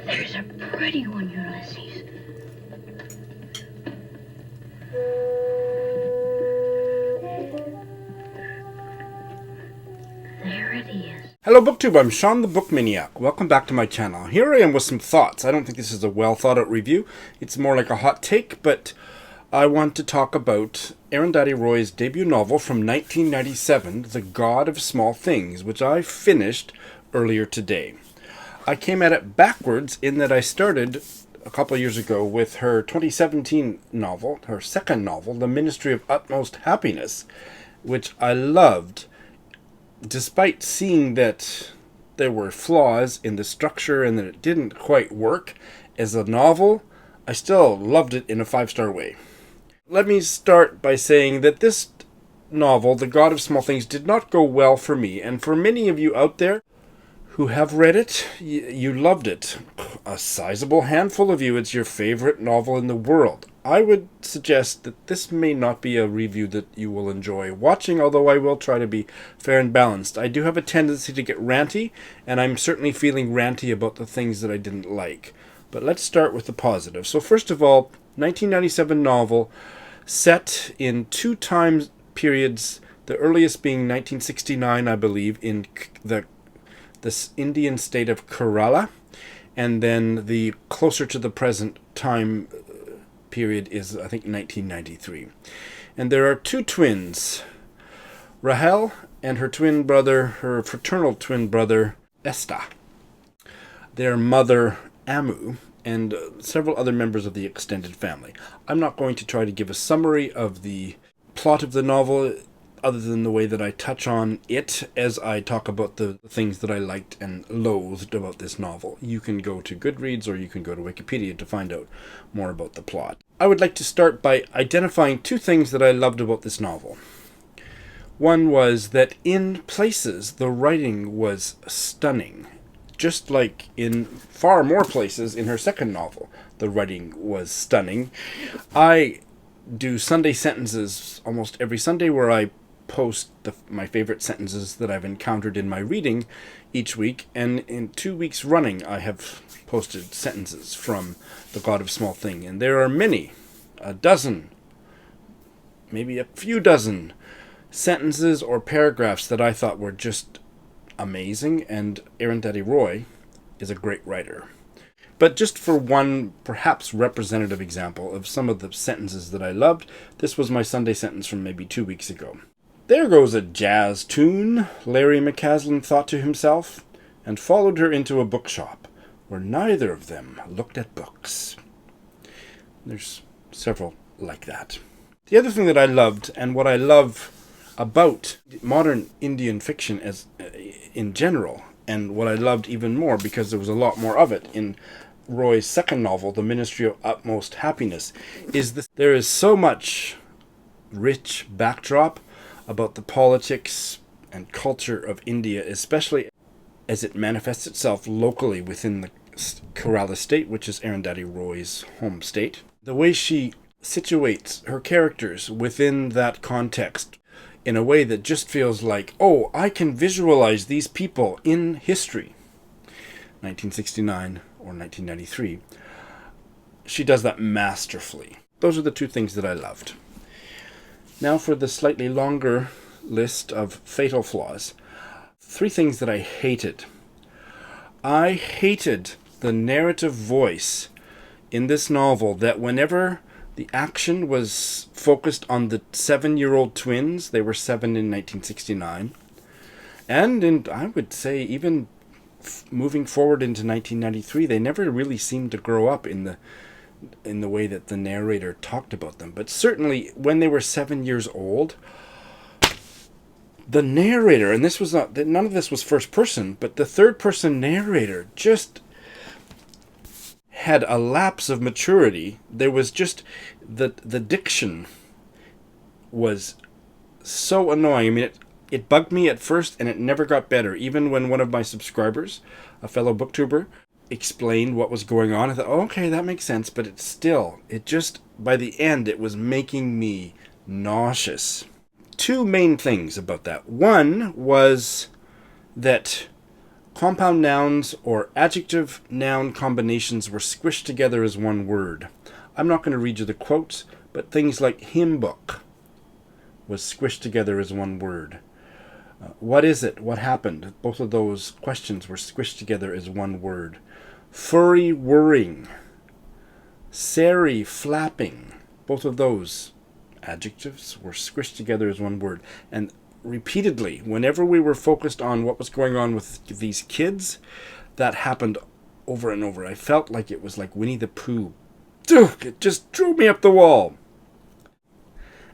There's a pretty one, Ulysses. There it is. Hello BookTube, I'm Sean the Book Maniac. Welcome back to my channel. Here I am with some thoughts. I don't think this is a well thought out review. It's more like a hot take, but I want to talk about Arundhati Roy's debut novel from 1997, The God of Small Things, which I finished earlier today. I came at it backwards in that I started a couple of years ago with her 2017 novel, her second novel, The Ministry of Utmost Happiness, which I loved, despite seeing that there were flaws in the structure and that it didn't quite work as a novel. I still loved it in a 5-star way. Let me start by saying that this novel, The God of Small Things, did not go well for me, and for many of you out there who have read it, you loved it. A sizable handful of you, it's your favorite novel in the world. I would suggest that this may not be a review that you will enjoy watching, although I will try to be fair and balanced. I do have a tendency to get ranty, and I'm certainly feeling ranty about the things that I didn't like. But let's start with the positive. So first of all, 1997 novel set in 2 time periods, the earliest being 1969, I believe, in this Indian state of Kerala, and then the closer to the present time period is, I think, 1993. And there are 2 twins, Rahel and her twin brother, her fraternal twin brother, Esta, their mother, Amu, and several other members of the extended family. I'm not going to try to give a summary of the plot of the novel, other than the way that I touch on it as I talk about the things that I liked and loathed about this novel. You can go to Goodreads or you can go to Wikipedia to find out more about the plot. I would like to start by identifying 2 things that I loved about this novel. One was that in places the writing was stunning. Just like in far more places in her second novel, the writing was stunning. I do Sunday sentences almost every Sunday where I post my favorite sentences that I've encountered in my reading each week, and in 2 weeks running I have posted sentences from The God of Small Thing, and there are many, a dozen, maybe a few dozen sentences or paragraphs that I thought were just amazing, and Arundhati Roy is a great writer. But just for one perhaps representative example of some of the sentences that I loved, this was my Sunday sentence from maybe 2 weeks ago. "There goes a jazz tune," Larry McCaslin thought to himself, and followed her into a bookshop, where neither of them looked at books. There's several like that. The other thing that I loved, and what I love about modern Indian fiction as in general, and what I loved even more because there was a lot more of it in Roy's second novel, The Ministry of Utmost Happiness, is that there is so much rich backdrop about the politics and culture of India, especially as it manifests itself locally within the Kerala state, which is Arundhati Roy's home state. The way she situates her characters within that context in a way that just feels like, oh, I can visualize these people in history. 1969 or 1993. She does that masterfully. Those are the 2 things that I loved. Now for the slightly longer list of fatal flaws. 3 things that I hated. I hated the narrative voice in this novel that whenever the action was focused on the 7-year-old twins, they were 7 in 1969, and I would say even moving forward into 1993, they never really seemed to grow up in the way that the narrator talked about them. But certainly when they were 7 years old, the narrator, and this was none of this was first person, but the third person narrator just had a lapse of maturity. There was just the diction was so annoying. I mean, it bugged me at first, and it never got better. Even when one of my subscribers, a fellow booktuber, explained what was going on, I thought, oh, okay, that makes sense. But it just, by the end, it was making me nauseous. 2 main things about that. One was that Compound nouns or adjective-noun combinations were squished together as one word. I'm not going to read you the quotes, but things like hymn book was squished together as one word. What is it? What happened? Both of those questions were squished together as one word. Furry whirring. Sari flapping. Both of those adjectives were squished together as one word. And repeatedly, whenever we were focused on what was going on with these kids, that happened over and over. I felt like it was like Winnie the Pooh. It just drew me up the wall.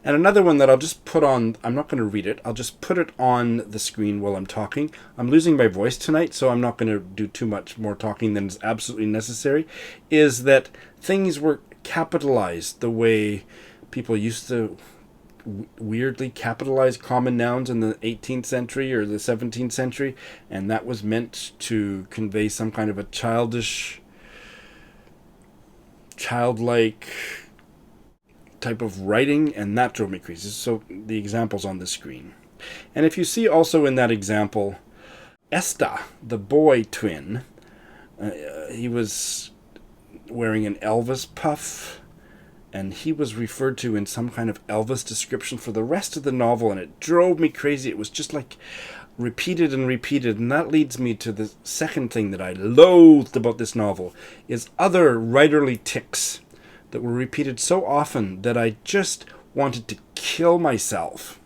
And another one that I'll just put on, I'm not going to read it, I'll just put it on the screen while I'm talking. I'm losing my voice tonight, so I'm not going to do too much more talking than is absolutely necessary, is that things were capitalized the way people used to weirdly capitalize common nouns in the 18th century or the 17th century, and that was meant to convey some kind of a childlike type of writing, and that drove me crazy. So the example's on the screen. And if you see also in that example, Esta, the boy twin, he was wearing an Elvis puff, and he was referred to in some kind of Elvis description for the rest of the novel, and it drove me crazy. It was just like repeated and repeated, and that leads me to the second thing that I loathed about this novel, is other writerly tics that were repeated so often that I just wanted to kill myself.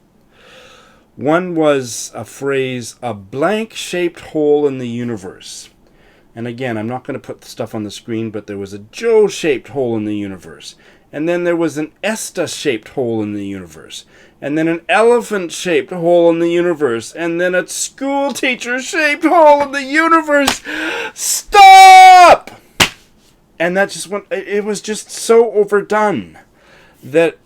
One was a phrase, a blank-shaped hole in the universe. And again, I'm not going to put the stuff on the screen, but there was a Joe-shaped hole in the universe. And then there was an Esta-shaped hole in the universe. And then an elephant-shaped hole in the universe. And then a school teacher-shaped hole in the universe. Stop! And that just went, it was just so overdone that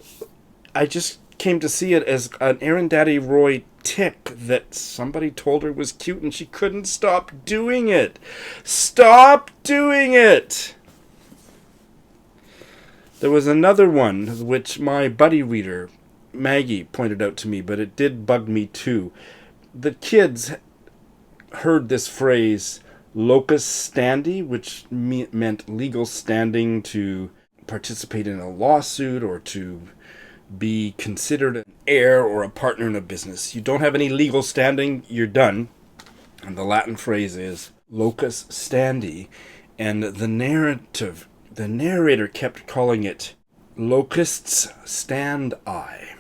I just came to see it as an Arundhati Roy tic that somebody told her was cute and she couldn't stop doing it. Stop doing it! There was another one which my buddy reader, Maggie, pointed out to me, but it did bug me too. The kids heard this phrase, locus standi, which meant legal standing to participate in a lawsuit or to be considered an heir or a partner in a business. You don't have any legal standing, you're done. And the Latin phrase is locus standi. And the narrator kept calling it locusts stand I.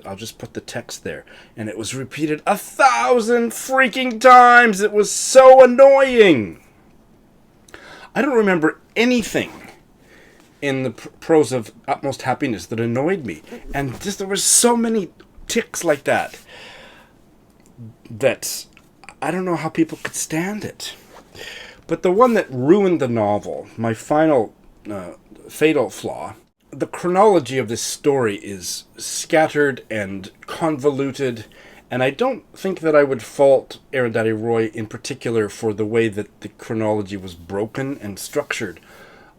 I'll just put the text there. And it was repeated 1,000 freaking times. It was so annoying. I don't remember anything in the prose of Utmost Happiness that annoyed me. And just there were so many tics like that I don't know how people could stand it. But the one that ruined the novel, my final fatal flaw, the chronology of this story is scattered and convoluted, and I don't think that I would fault Arundhati Roy in particular for the way that the chronology was broken and structured.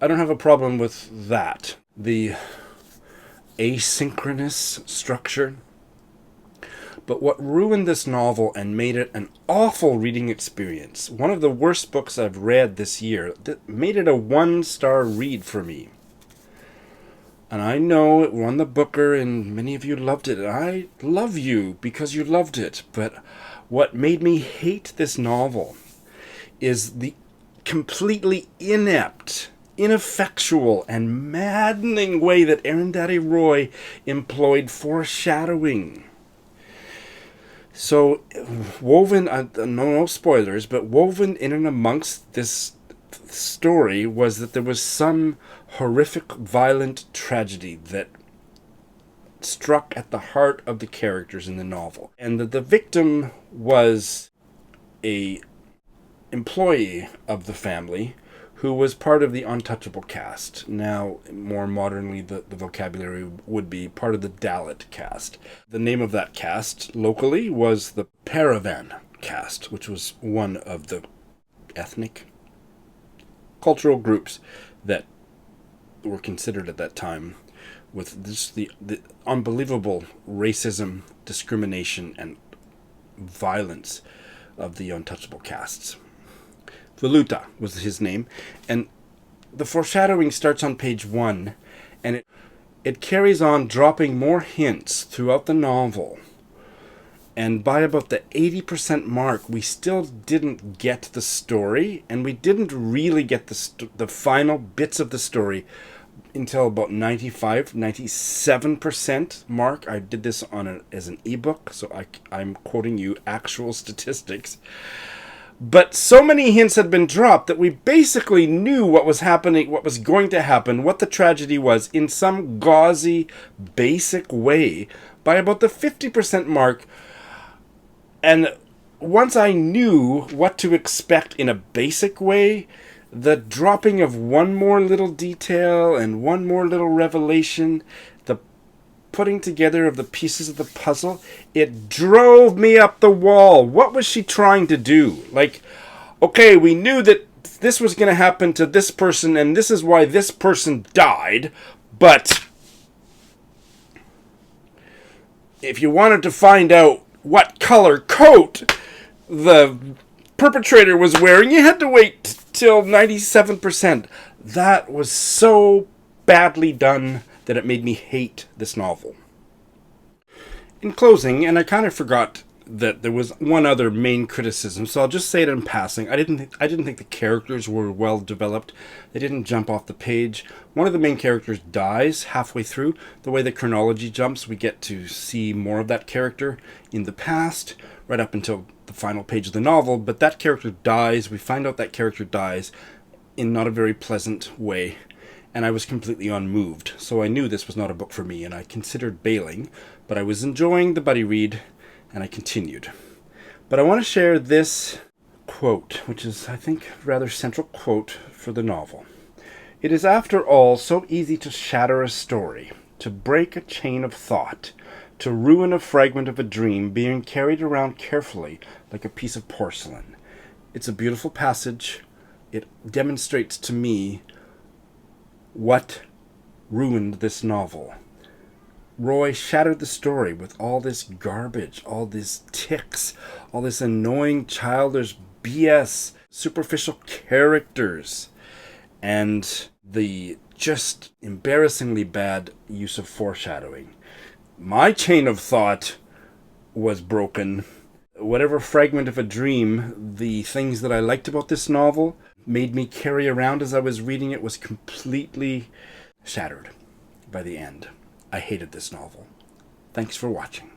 I don't have a problem with that. The asynchronous structure. But what ruined this novel and made it an awful reading experience, one of the worst books I've read this year, that made it a 1-star read for me. And I know it won the Booker and many of you loved it. And I love you because you loved it. But what made me hate this novel is the completely inept, ineffectual, and maddening way that Arundhati Roy employed foreshadowing. So, woven, no spoilers, but woven in and amongst this story was that there was some horrific, violent tragedy that struck at the heart of the characters in the novel. And that the victim was a employee of the family who was part of the untouchable caste. Now, more modernly, the vocabulary would be part of the Dalit caste. The name of that caste, locally, was the Paravan caste, which was one of the ethnic, cultural groups that were considered at that time with this, the unbelievable racism, discrimination, and violence of the Untouchable casts. Veluta was his name, and the foreshadowing starts on page 1, and it carries on dropping more hints throughout the novel. And by about the 80% mark, we still didn't get the story, and we didn't really get the final bits of the story until about 97% mark. I did this as an ebook, so I'm quoting you actual statistics. But so many hints had been dropped that we basically knew what was happening, what was going to happen, what the tragedy was in some gauzy, basic way by about the 50% mark. And once I knew what to expect in a basic way, the dropping of one more little detail and one more little revelation, the putting together of the pieces of the puzzle, it drove me up the wall. What was she trying to do? Like, okay, we knew that this was going to happen to this person, and this is why this person died, but if you wanted to find out what color coat the perpetrator was wearing, you had to wait till 97%. That was so badly done that it made me hate this novel. In closing, and I kind of forgot that there was one other main criticism, so I'll just say it in passing. I didn't think the characters were well developed. They didn't jump off the page. One of the main characters dies halfway through. The way the chronology jumps, we get to see more of that character in the past, right up until the final page of the novel, but that character dies. We find out that character dies in not a very pleasant way, and I was completely unmoved. So I knew this was not a book for me, and I considered bailing, but I was enjoying the buddy read, and I continued. But I want to share this quote, which is, I think, a rather central quote for the novel. "It is, after all, so easy to shatter a story, to break a chain of thought, to ruin a fragment of a dream being carried around carefully like a piece of porcelain." It's a beautiful passage. It demonstrates to me what ruined this novel. Roy shattered the story with all this garbage, all these tics, all this annoying childish BS, superficial characters, and the just embarrassingly bad use of foreshadowing. My chain of thought was broken. Whatever fragment of a dream, the things that I liked about this novel made me carry around as I was reading it was completely shattered by the end. I hated this novel. Thanks for watching.